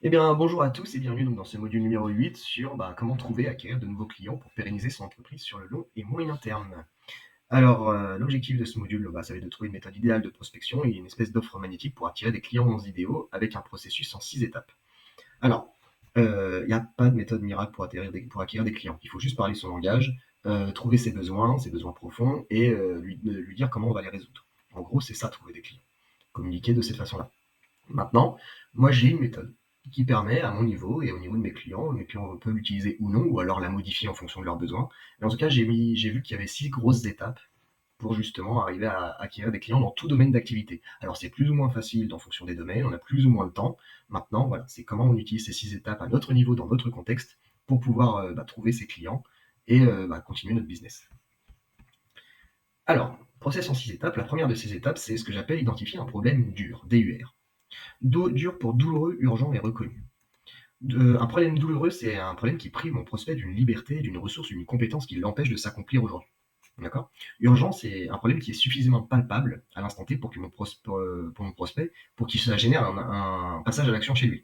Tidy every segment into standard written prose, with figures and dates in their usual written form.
Eh bien, bonjour à tous et bienvenue donc dans ce module numéro 8 sur comment trouver et acquérir de nouveaux clients pour pérenniser son entreprise sur le long et moyen terme. Alors, l'objectif de ce module, ça va être de trouver une méthode idéale de prospection et une espèce d'offre magnétique pour attirer des clients idéaux avec un processus en 6 étapes. Alors, il n'y a pas de méthode miracle pour acquérir des clients. Il faut juste parler son langage, trouver ses besoins profonds et lui dire comment on va les résoudre. En gros, c'est ça, trouver des clients. Communiquer de cette façon-là. Maintenant, moi j'ai une méthode qui permet à mon niveau et au niveau de mes clients peuvent l'utiliser ou non, ou alors la modifier en fonction de leurs besoins. Mais en tout cas, j'ai vu qu'il y avait 6 grosses étapes pour justement arriver à acquérir des clients dans tout domaine d'activité. Alors c'est plus ou moins facile en fonction des domaines, on a plus ou moins de temps. Maintenant, voilà, c'est comment on utilise ces 6 étapes à notre niveau, dans notre contexte, pour pouvoir trouver ses clients et continuer notre business. Alors, process en 6 étapes. La première de ces étapes, c'est ce que j'appelle identifier un problème dur, DUR. Dur pour douloureux, urgent et reconnu. Un problème douloureux, c'est un problème qui prive mon prospect d'une liberté, d'une ressource, d'une compétence qui l'empêche de s'accomplir aujourd'hui. D'accord. Urgent, c'est un problème qui est suffisamment palpable à l'instant T pour mon prospect, pour qu'il ça génère un passage à l'action chez lui.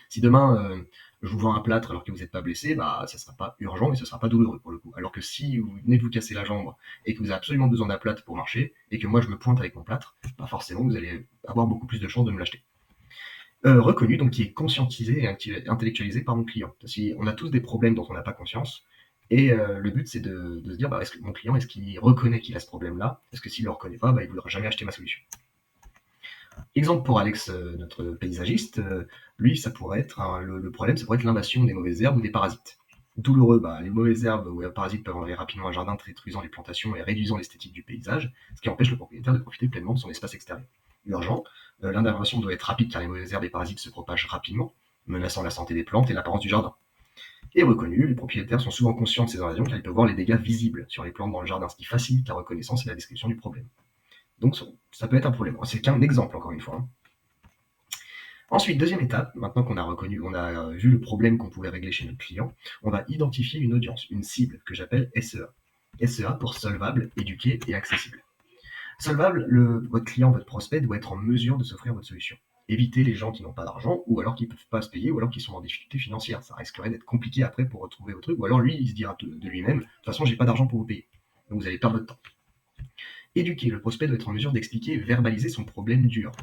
Si demain, je vous vends un plâtre alors que vous n'êtes pas blessé, ça ne sera pas urgent et ce ne sera pas douloureux pour le coup. Alors que si vous venez de vous casser la jambe et que vous avez absolument besoin d'un plâtre pour marcher, et que moi je me pointe avec mon plâtre, forcément vous allez avoir beaucoup plus de chances de me l'acheter. Reconnu, donc qui est conscientisé et intellectualisé par mon client. Parce qu'on a tous des problèmes dont on n'a pas conscience. Et le but, c'est de se dire, est-ce que mon client, est-ce qu'il reconnaît qu'il a ce problème-là? Est-ce que s'il ne le reconnaît pas, il ne voudra jamais acheter ma solution. Exemple pour Alex, notre paysagiste, lui, ça pourrait être, le problème, ça pourrait être l'invasion des mauvaises herbes ou des parasites. Douloureux, les mauvaises herbes ou les parasites peuvent enlever rapidement un jardin, détruisant les plantations et réduisant l'esthétique du paysage, ce qui empêche le propriétaire de profiter pleinement de son espace extérieur. Urgent, l'intervention doit être rapide car les mauvaises herbes et parasites se propagent rapidement, menaçant la santé des plantes et l'apparence du jardin. Et reconnu, les propriétaires sont souvent conscients de ces invasions car ils peuvent voir les dégâts visibles sur les plantes dans le jardin, ce qui facilite la reconnaissance et la description du problème. Donc ça peut être un problème. C'est qu'un exemple, encore une fois, hein. Ensuite, deuxième étape, maintenant qu'on a reconnu, on a vu le problème qu'on pouvait régler chez notre client, on va identifier une audience, une cible que j'appelle SEA. SEA pour solvable, éduqué et accessible. Solvable, votre client, votre prospect doit être en mesure de s'offrir votre solution. Évitez les gens qui n'ont pas d'argent, ou alors qui ne peuvent pas se payer, ou alors qui sont en difficulté financière. Ça risquerait d'être compliqué après pour retrouver vos trucs, ou alors lui, il se dira de lui-même, de toute façon, j'ai pas d'argent pour vous payer. Donc vous allez perdre votre temps. Éduquer, le prospect doit être en mesure d'expliquer et verbaliser son problème dur.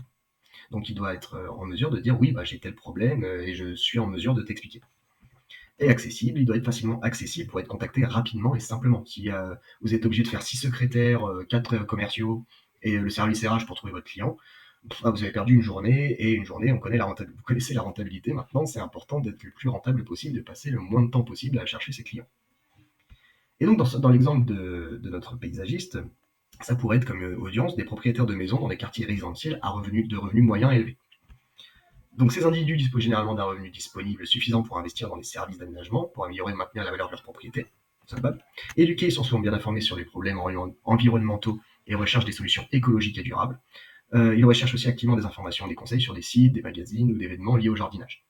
Donc il doit être en mesure de dire oui, j'ai tel problème et je suis en mesure de t'expliquer. Et accessible, il doit être facilement accessible pour être contacté rapidement et simplement. Si vous êtes obligé de faire 6 secrétaires, 4 commerciaux et le service RH pour trouver votre client, vous avez perdu une journée, et une journée, vous connaissez la rentabilité maintenant, c'est important d'être le plus rentable possible, de passer le moins de temps possible à chercher ses clients. Et donc dans l'exemple de notre paysagiste, ça pourrait être comme audience des propriétaires de maisons dans des quartiers résidentiels à revenus moyens élevés. Donc ces individus disposent généralement d'un revenu disponible suffisant pour investir dans les services d'aménagement, pour améliorer et maintenir la valeur de leur propriété. Éduqués, ils sont souvent bien informés sur les problèmes environnementaux et recherchent des solutions écologiques et durables. Ils recherchent aussi activement des informations, des conseils sur des sites, des magazines ou des événements liés au jardinage.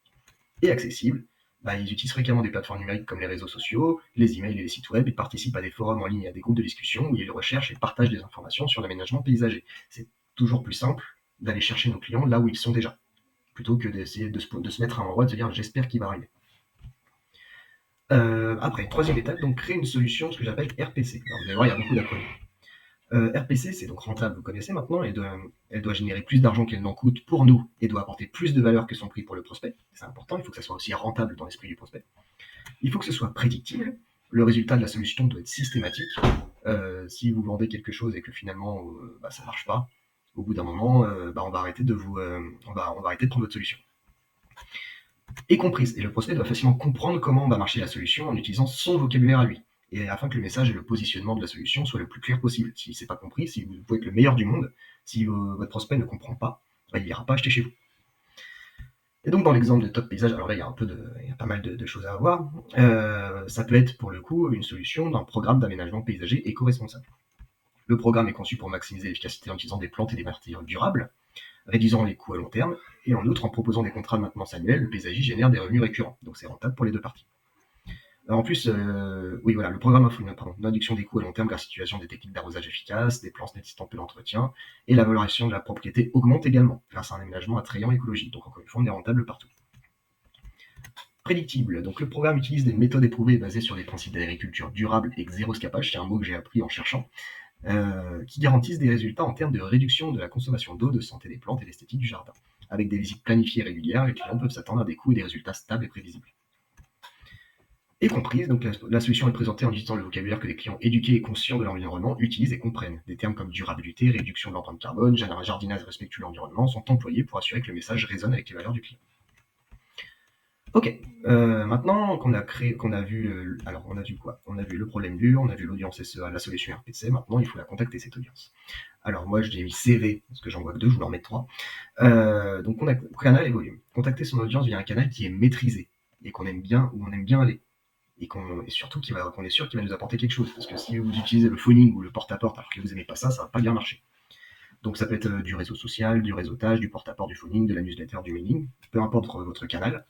Et accessibles, ils utilisent fréquemment des plateformes numériques comme les réseaux sociaux, les emails et les sites web, et participent à des forums en ligne et à des groupes de discussion où ils recherchent et partagent des informations sur l'aménagement paysager. C'est toujours plus simple d'aller chercher nos clients là où ils sont déjà, plutôt que d'essayer de se mettre à un endroit et de se dire j'espère qu'il va arriver. Après, troisième étape, donc créer une solution, ce que j'appelle RPC. Alors, vous allez voir, il y a beaucoup d'acronymes. RPC, c'est donc rentable, vous connaissez maintenant, elle doit générer plus d'argent qu'elle n'en coûte pour nous et doit apporter plus de valeur que son prix pour le prospect. C'est important, il faut que ça soit aussi rentable dans l'esprit du prospect. Il faut que ce soit prédictible. Le résultat de la solution doit être systématique. Si vous vendez quelque chose et que finalement ça ne marche pas, au bout d'un moment, on va arrêter on va arrêter de prendre votre solution. Et comprise. Et le prospect doit facilement comprendre comment va marcher la solution en utilisant son vocabulaire à lui. Et afin que le message et le positionnement de la solution soient le plus clair possible. Si c'est pas compris, si vous pouvez être le meilleur du monde, si votre prospect ne comprend pas, il n'ira pas acheter chez vous. Et donc dans l'exemple de Top Paysage, alors là il y a pas mal de choses à avoir. Ça peut être pour le coup une solution d'un programme d'aménagement paysager éco-responsable. Le programme est conçu pour maximiser l'efficacité en utilisant des plantes et des matériaux durables, réduisant les coûts à long terme, et en outre, en proposant des contrats de maintenance annuels, le paysagiste génère des revenus récurrents, donc c'est rentable pour les deux parties. En plus, oui, voilà, le programme offre une réduction des coûts à long terme grâce à l'utilisation des techniques d'arrosage efficaces, des plantes nécessitant peu d'entretien, et la valorisation de la propriété augmente également grâce à un aménagement attrayant écologique. Donc encore une fois, on est rentable partout. Prédictible. Donc le programme utilise des méthodes éprouvées basées sur des principes d'agriculture durable et zéro scapage, c'est un mot que j'ai appris en cherchant, qui garantissent des résultats en termes de réduction de la consommation d'eau, de santé des plantes et d'esthétique du jardin. Avec des visites planifiées régulières, les clients peuvent s'attendre à des coûts et des résultats stables et prévisibles. Et comprise, donc la solution est présentée en utilisant le vocabulaire que les clients éduqués et conscients de l'environnement utilisent et comprennent. Des termes comme durabilité, réduction de l'empreinte carbone, jardinage respectueux de l'environnement sont employés pour assurer que le message résonne avec les valeurs du client. Ok, maintenant qu'on a vu, alors on a vu quoi? On a vu le problème dur, on a vu l'audience SEA, la solution RPC, maintenant il faut la contacter cette audience. Alors moi j'ai mis CV, parce que j'en vois que 2, je vous en remets 3. Donc canal et volume. Contacter son audience via un canal qui est maîtrisé, et qu'on aime bien, où on aime bien aller. Et surtout qu'on est sûr qu'il va nous apporter quelque chose. Parce que si vous utilisez le phoning ou le porte-à-porte alors que vous n'aimez pas ça, ça va pas bien marcher. Donc ça peut être du réseau social, du réseautage, du porte-à-porte, du phoning, de la newsletter, du mailing, peu importe votre canal.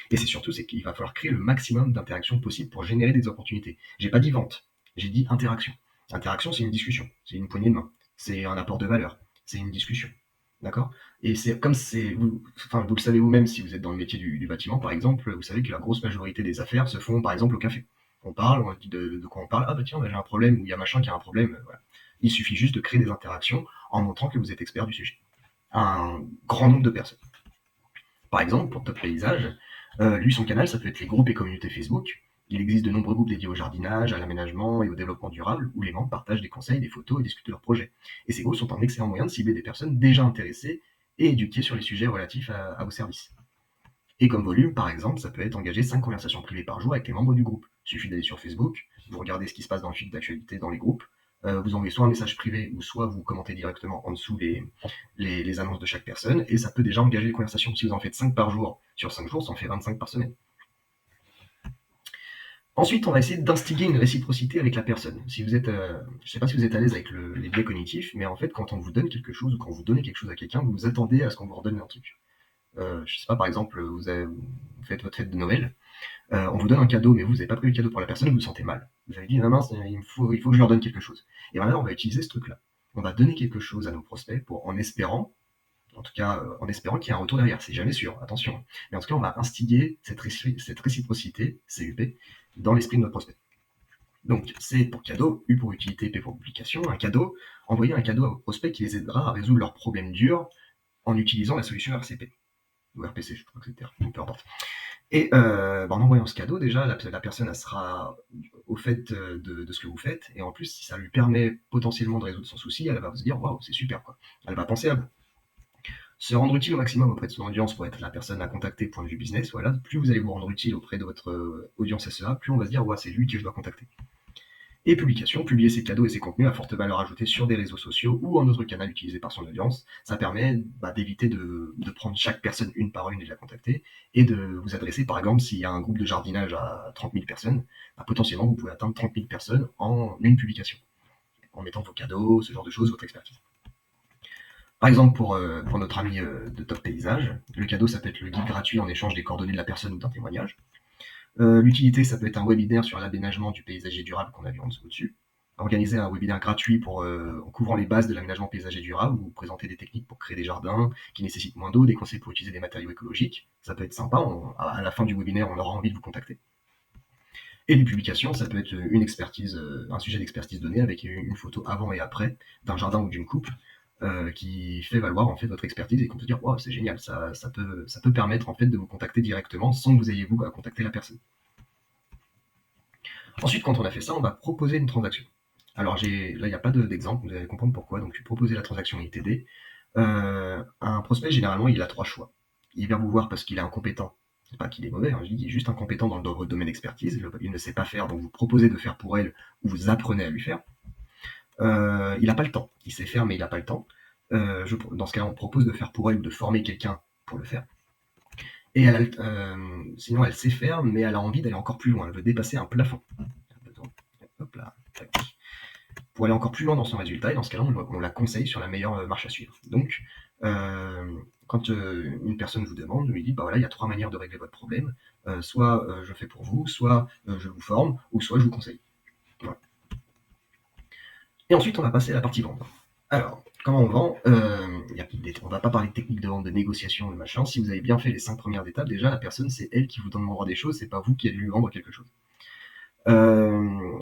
Et c'est qu'il va falloir créer le maximum d'interactions possibles pour générer des opportunités. J'ai pas dit vente, j'ai dit interaction. Interaction, c'est une discussion, c'est une poignée de main, c'est un apport de valeur, c'est une discussion. D'accord? Et c'est comme vous le savez vous-même si vous êtes dans le métier du bâtiment, par exemple, vous savez que la grosse majorité des affaires se font, par exemple, au café. On parle, on dit de quoi on parle. Ah bah tiens, j'ai un problème, ou il y a machin qui a un problème. Voilà. Il suffit juste de créer des interactions en montrant que vous êtes expert du sujet. Un grand nombre de personnes. Par exemple, pour Top Paysage, lui, son canal, ça peut être les groupes et communautés Facebook. Il existe de nombreux groupes dédiés au jardinage, à l'aménagement et au développement durable, où les membres partagent des conseils, des photos et discutent de leurs projets. Et ces groupes sont un excellent moyen de cibler des personnes déjà intéressées et éduquées sur les sujets relatifs à vos services. Et comme volume, par exemple, ça peut être engager 5 conversations privées par jour avec les membres du groupe. Il suffit d'aller sur Facebook, vous regardez ce qui se passe dans le fil d'actualité dans les groupes, vous envoyez soit un message privé ou soit vous commentez directement en dessous les annonces de chaque personne, et ça peut déjà engager les conversations. Si vous en faites 5 par jour, sur 5 jours, ça en fait 25 par semaine. Ensuite, on va essayer d'instiguer une réciprocité avec la personne. Si vous êtes, je ne sais pas si vous êtes à l'aise avec les biais cognitifs, mais en fait, quand on vous donne quelque chose ou quand vous donnez quelque chose à quelqu'un, vous vous attendez à ce qu'on vous redonne un truc. Je sais pas, par exemple, vous faites votre fête de Noël, on vous donne un cadeau, mais vous n'avez pas pris le cadeau pour la personne, vous vous sentez mal. Vous avez dit, non, mince, il faut que je leur donne quelque chose. Et bien là, on va utiliser ce truc-là. On va donner quelque chose à nos prospects en espérant, en tout cas, en espérant qu'il y ait un retour derrière. C'est jamais sûr, attention. Mais en tout cas, on va instiguer cette réciprocité, CUP, dans l'esprit de notre prospect. Donc, c'est pour cadeau, U pour utilité, P pour publication, un cadeau. Envoyer un cadeau à vos prospects qui les aidera à résoudre leurs problèmes durs en utilisant la solution RCP. Ou RPC, je crois que c'était, peu importe. Et en envoyant ce cadeau, déjà, la personne elle sera au fait de ce que vous faites. Et en plus, si ça lui permet potentiellement de résoudre son souci, elle va se dire waouh, c'est super quoi. Elle va penser à vous. Se rendre utile au maximum auprès de son audience pour être la personne à contacter point de vue business. Voilà, plus vous allez vous rendre utile auprès de votre audience SEA, plus on va se dire ouais, c'est lui que je dois contacter. Et publication, publier ses cadeaux et ses contenus à forte valeur ajoutée sur des réseaux sociaux ou en autre canal utilisé par son audience. Ça permet d'éviter de prendre chaque personne une par une et de la contacter et de vous adresser, par exemple, s'il y a un groupe de jardinage à 30 000 personnes, potentiellement vous pouvez atteindre 30 000 personnes en une publication, en mettant vos cadeaux, ce genre de choses, votre expertise. Par exemple, pour notre ami de Top Paysage, le cadeau, ça peut être le guide gratuit en échange des coordonnées de la personne ou d'un témoignage. L'utilité, ça peut être un webinaire sur l'aménagement du paysager durable qu'on a vu en dessous dessus. Organiser un webinaire gratuit en couvrant les bases de l'aménagement paysager durable, ou présenter des techniques pour créer des jardins qui nécessitent moins d'eau, des conseils pour utiliser des matériaux écologiques. Ça peut être sympa. À la fin du webinaire, on aura envie de vous contacter. Et les publications, ça peut être un sujet d'expertise donné avec une photo avant et après d'un jardin ou d'une coupe qui fait valoir en fait votre expertise et qu'on peut dire wow, c'est génial, ça peut permettre en fait de vous contacter directement sans que vous ayez vous à contacter la personne. Ensuite, quand on a fait ça, on va proposer une transaction. Alors là, il n'y a pas d'exemple, vous allez comprendre pourquoi. Donc, proposer la transaction ITD. Un prospect, généralement, il a 3 choix. Il vient vous voir parce qu'il est incompétent. C'est pas qu'il est mauvais, je dis qu'il est juste incompétent dans votre domaine d'expertise. Il ne sait pas faire, donc vous proposez de faire pour elle ou vous apprenez à lui faire. Il n'a pas le temps. Il sait faire, mais il n'a pas le temps. Dans ce cas-là, on propose de faire pour elle ou de former quelqu'un pour le faire. Et sinon, elle sait faire, mais elle a envie d'aller encore plus loin. Elle veut dépasser un plafond. Hop là, tac. Pour aller encore plus loin dans son résultat, et dans ce cas-là, on la conseille sur la meilleure marche à suivre. Donc, quand une personne vous demande, lui dit, voilà, il y a 3 manières de régler votre problème. Soit je fais pour vous, soit je vous forme, ou soit je vous conseille. Voilà. Et ensuite, on va passer à la partie vente. Alors, Comment on vend? On va pas parler de technique de vente, de négociation, de machin. Si vous avez bien fait les 5 premières étapes, déjà, la personne, c'est elle qui vous demandera des choses, c'est pas vous qui allez lui vendre quelque chose. Euh,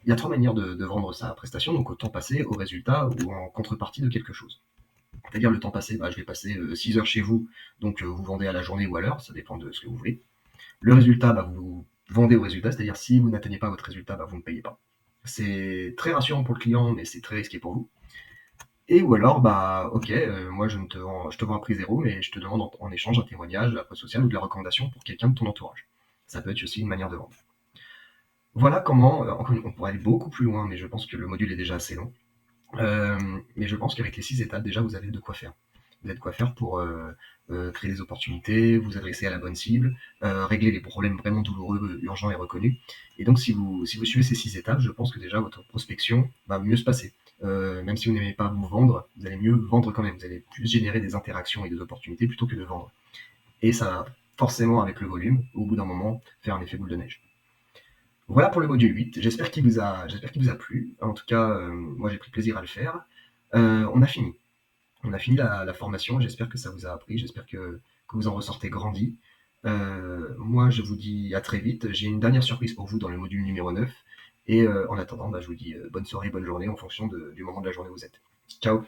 Il y a trois manières de vendre sa prestation, donc au temps passé, au résultat ou en contrepartie de quelque chose. C'est-à-dire le temps passé, bah, je vais passer 6 heures chez vous, donc vous vendez à la journée ou à l'heure, ça dépend de ce que vous voulez. Le résultat, bah, vous vendez au résultat, c'est-à-dire si vous n'atteignez pas votre résultat, bah, vous ne payez pas. C'est très rassurant pour le client, mais c'est très risqué pour vous. Et ou alors, bah, ok, moi je te vends à prix zéro, mais je te demande en échange un témoignage, de la preuve sociale ou de la recommandation pour quelqu'un de ton entourage. Ça peut être aussi une manière de vendre. Voilà comment, on pourrait aller beaucoup plus loin, mais je pense que le module est déjà assez long. Mais je pense qu'avec les 6 étapes, déjà, vous avez de quoi faire. Vous avez de quoi faire pour créer des opportunités, vous adresser à la bonne cible, régler les problèmes vraiment douloureux, urgents et reconnus. Et donc, si vous suivez ces 6 étapes, je pense que déjà votre prospection va mieux se passer. Même si vous n'aimez pas vous vendre, vous allez mieux vendre quand même. Vous allez plus générer des interactions et des opportunités plutôt que de vendre. Et ça va forcément, avec le volume, au bout d'un moment, faire un effet boule de neige. Voilà pour le module 8. J'espère qu'il vous a plu. En tout cas, moi j'ai pris plaisir à le faire. On a fini. On a fini la formation. J'espère que ça vous a appris. J'espère que vous en ressortez grandi. Moi, je vous dis à très vite. J'ai une dernière surprise pour vous dans le module numéro 9. Et en attendant, bah, je vous dis bonne soirée, bonne journée en fonction du moment de la journée où vous êtes. Ciao.